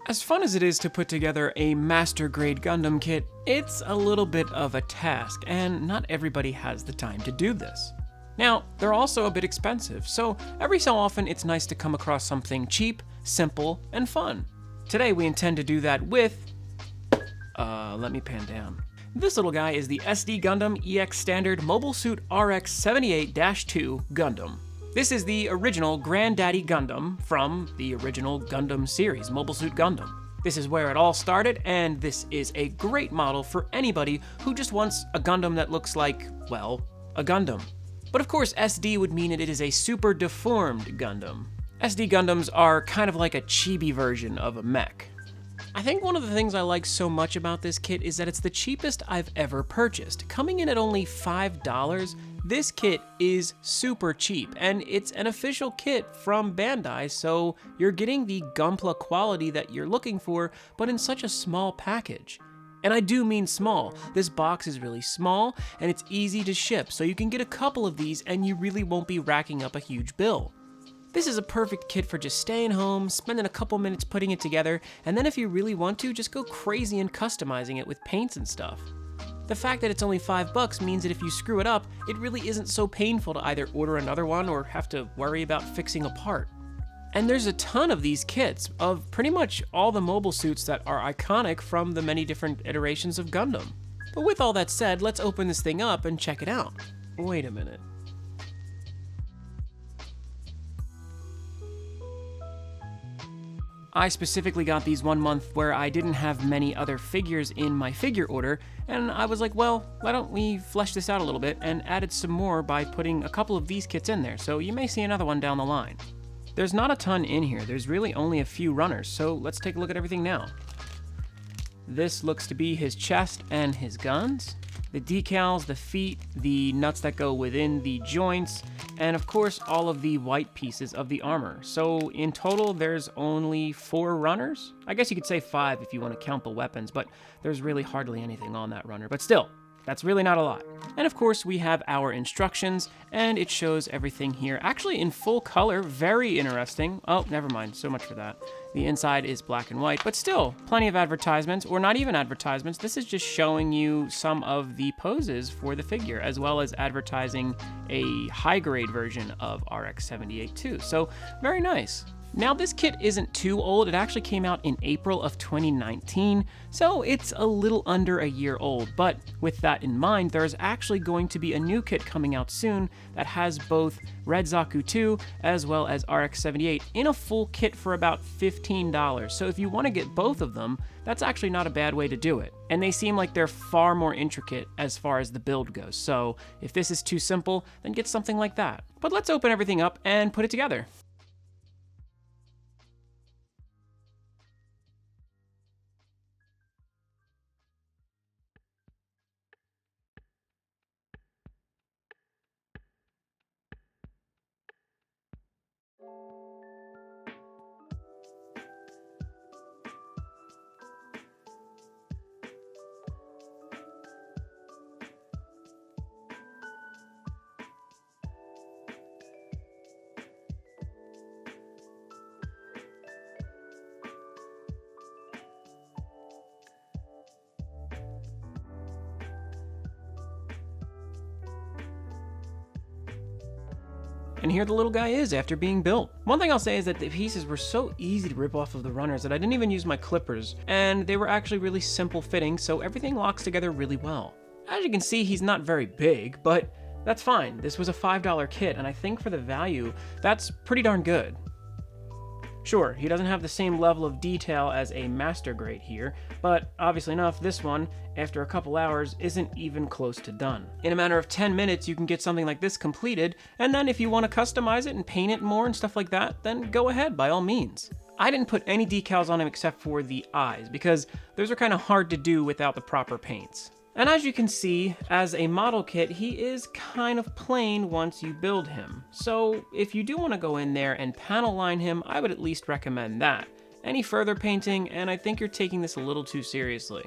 As fun as it is to put together a master grade Gundam kit, it's a little bit of a task, and not everybody has the time to do this. Now, they're also a bit expensive, so every so often it's nice to come across something cheap, simple, and fun. Today we intend to do that with... let me pan down. This little guy is the SD Gundam EX Standard Mobile Suit RX-78-2 Gundam. This is the original Granddaddy Gundam from the original Gundam series, Mobile Suit Gundam. This is where it all started, and this is a great model for anybody who just wants a Gundam that looks like, well, a Gundam. But of course, SD would mean it is a super deformed Gundam. SD Gundams are kind of like a chibi version of a mech. I think one of the things I like so much about this kit is that it's the cheapest I've ever purchased. Coming in at only $5, this kit is super cheap, and it's an official kit from Bandai, so you're getting the Gunpla quality that you're looking for, but in such a small package. And I do mean small. This box is really small, and it's easy to ship, so you can get a couple of these and you really won't be racking up a huge bill. This is a perfect kit for just staying home, spending a couple minutes putting it together, and then if you really want to, just go crazy and customizing it with paints and stuff. The fact that it's only $5 means that if you screw it up, it really isn't so painful to either order another one or have to worry about fixing a part. And there's a ton of these kits of pretty much all the mobile suits that are iconic from the many different iterations of Gundam. But with all that said, let's open this thing up and check it out. Wait a minute. I specifically got these 1 month where I didn't have many other figures in my figure order, and I was like, well, why don't we flesh this out a little bit, and added some more by putting a couple of these kits in there, so you may see another one down the line. There's not a ton in here, there's really only a few runners, so let's take a look at everything now. This looks to be his chest and his guns, the decals, the feet, the nuts that go within the joints, and of course all of the white pieces of the armor. So in total there's only 4 runners? I guess you could say 5 if you want to count the weapons, but there's really hardly anything on that runner. But still, that's really not a lot. And of course we have our instructions, and it shows everything here actually in full color, very interesting. Oh, never mind, so much for that. The inside is black and white, but still plenty of advertisements, or not even advertisements. This is just showing you some of the poses for the figure, as well as advertising a high grade version of RX-78-2. So very nice. Now this kit isn't too old, it actually came out in April of 2019, so it's a little under a year old, but with that in mind, there's actually going to be a new kit coming out soon that has both Red Zaku 2 as well as RX-78 in a full kit for about $15, so if you want to get both of them, that's actually not a bad way to do it. And they seem like they're far more intricate as far as the build goes, so if this is too simple, then get something like that. But let's open everything up and put it together. And here the little guy is after being built. One thing I'll say is that the pieces were so easy to rip off of the runners that I didn't even use my clippers, and they were actually really simple fitting, so everything locks together really well. As you can see, he's not very big, but that's fine. This was a $5 kit, and I think for the value, that's pretty darn good. Sure, he doesn't have the same level of detail as a master grade here, but obviously enough, this one, after a couple hours, isn't even close to done. In a matter of 10 minutes, you can get something like this completed, and then if you want to customize it and paint it more and stuff like that, then go ahead, by all means. I didn't put any decals on him except for the eyes, because those are kind of hard to do without the proper paints. And as you can see, as a model kit, he is kind of plain once you build him. So if you do want to go in there and panel line him, I would at least recommend that. Any further painting, and I think you're taking this a little too seriously.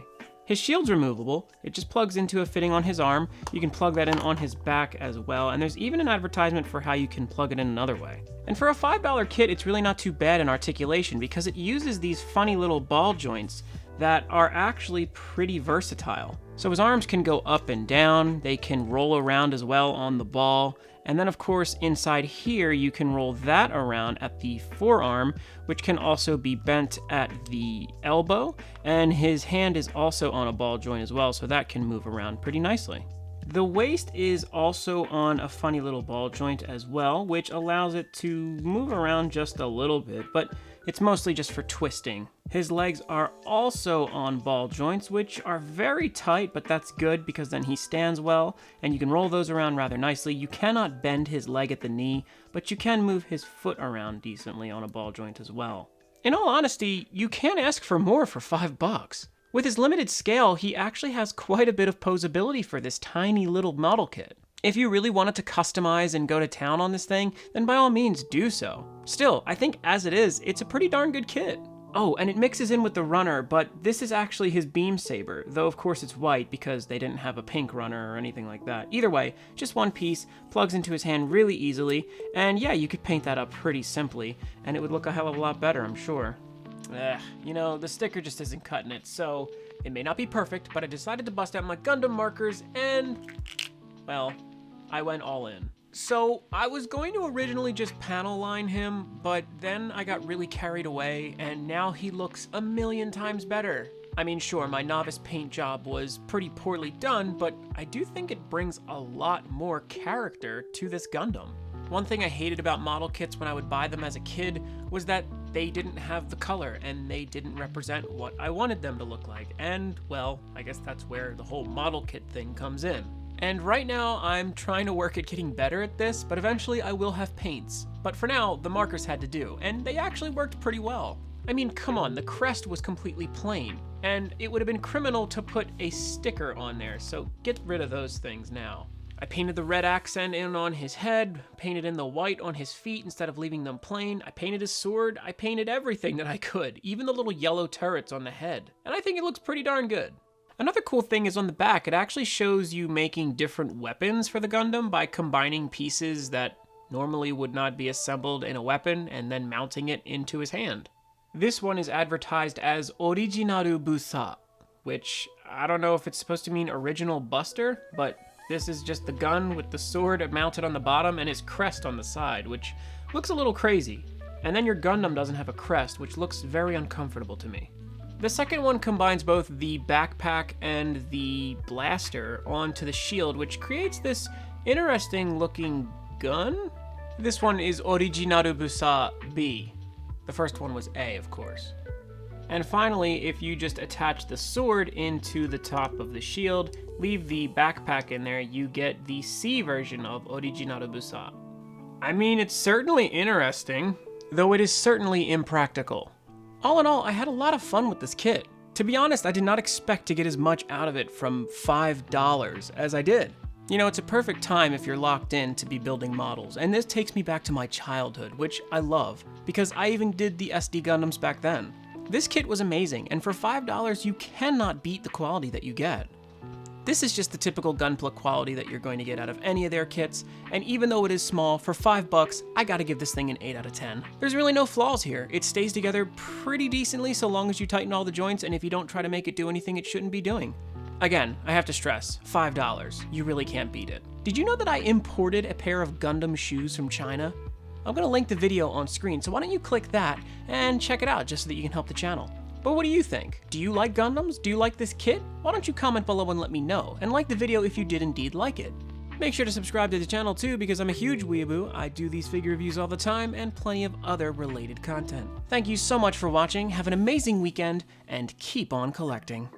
His shield's removable. It just plugs into a fitting on his arm. You can plug that in on his back as well, and there's even an advertisement for how you can plug it in another way. And for a $5 kit, it's really not too bad in articulation because it uses these funny little ball joints that are actually pretty versatile. So his arms can go up and down, they can roll around as well on the ball, and then of course inside here you can roll that around at the forearm, which can also be bent at the elbow, and his hand is also on a ball joint as well, so that can move around pretty nicely. The waist is also on a funny little ball joint as well, which allows it to move around just a little bit, but it's mostly just for twisting. His legs are also on ball joints, which are very tight, but that's good because then he stands well, and you can roll those around rather nicely. You cannot bend his leg at the knee, but you can move his foot around decently on a ball joint as well. In all honesty, you can't ask for more for $5. With his limited scale, he actually has quite a bit of posability for this tiny little model kit. If you really wanted to customize and go to town on this thing, then by all means do so. Still, I think as it is, it's a pretty darn good kit. Oh, and it mixes in with the runner, but this is actually his beam saber, though of course it's white because they didn't have a pink runner or anything like that. Either way, just one piece, plugs into his hand really easily, and yeah, you could paint that up pretty simply, and it would look a hell of a lot better, I'm sure. You know, the sticker just isn't cutting it, so it may not be perfect, but I decided to bust out my Gundam markers and, well, I went all in. So I was going to originally just panel line him, but then I got really carried away, and now he looks a million times better. I mean, sure, my novice paint job was pretty poorly done, but I do think it brings a lot more character to this Gundam. One thing I hated about model kits when I would buy them as a kid was that they didn't have the color and they didn't represent what I wanted them to look like. And, well, I guess that's where the whole model kit thing comes in. And right now, I'm trying to work at getting better at this, but eventually I will have paints. But for now, the markers had to do, and they actually worked pretty well. I mean, come on, the crest was completely plain, and it would have been criminal to put a sticker on there, so get rid of those things now. I painted the red accent in on his head, painted in the white on his feet instead of leaving them plain, I painted his sword, I painted everything that I could, even the little yellow turrets on the head, and I think it looks pretty darn good. Another cool thing is on the back, it actually shows you making different weapons for the Gundam by combining pieces that normally would not be assembled in a weapon and then mounting it into his hand. This one is advertised as Originaru Busa, which I don't know if it's supposed to mean original Buster, but this is just the gun with the sword mounted on the bottom and his crest on the side, which looks a little crazy. And then your Gundam doesn't have a crest, which looks very uncomfortable to me. The second one combines both the backpack and the blaster onto the shield, which creates this interesting looking gun. This one is Originaru Busa B. The first one was A, of course. And finally, if you just attach the sword into the top of the shield, leave the backpack in there, you get the C version of Originaru Busa. I mean, it's certainly interesting, though it is certainly impractical. All in all, I had a lot of fun with this kit. To be honest, I did not expect to get as much out of it from $5 as I did. You know, it's a perfect time if you're locked in to be building models, and this takes me back to my childhood, which I love, because I even did the SD Gundams back then. This kit was amazing, and for $5 you cannot beat the quality that you get. This is just the typical Gunpla quality that you're going to get out of any of their kits, and even though it is small, for $5, I gotta give this thing an 8 out of 10. There's really no flaws here. It stays together pretty decently so long as you tighten all the joints, and if you don't try to make it do anything it shouldn't be doing. Again, I have to stress, $5. You really can't beat it. Did you know that I imported a pair of Gundam shoes from China? I'm gonna link the video on screen, so why don't you click that and check it out just so that you can help the channel. But what do you think? Do you like Gundams? Do you like this kit? Why don't you comment below and let me know, and like the video if you did indeed like it. Make sure to subscribe to the channel too, because I'm a huge weeaboo. I do these figure reviews all the time and plenty of other related content. Thank you so much for watching, have an amazing weekend, and keep on collecting.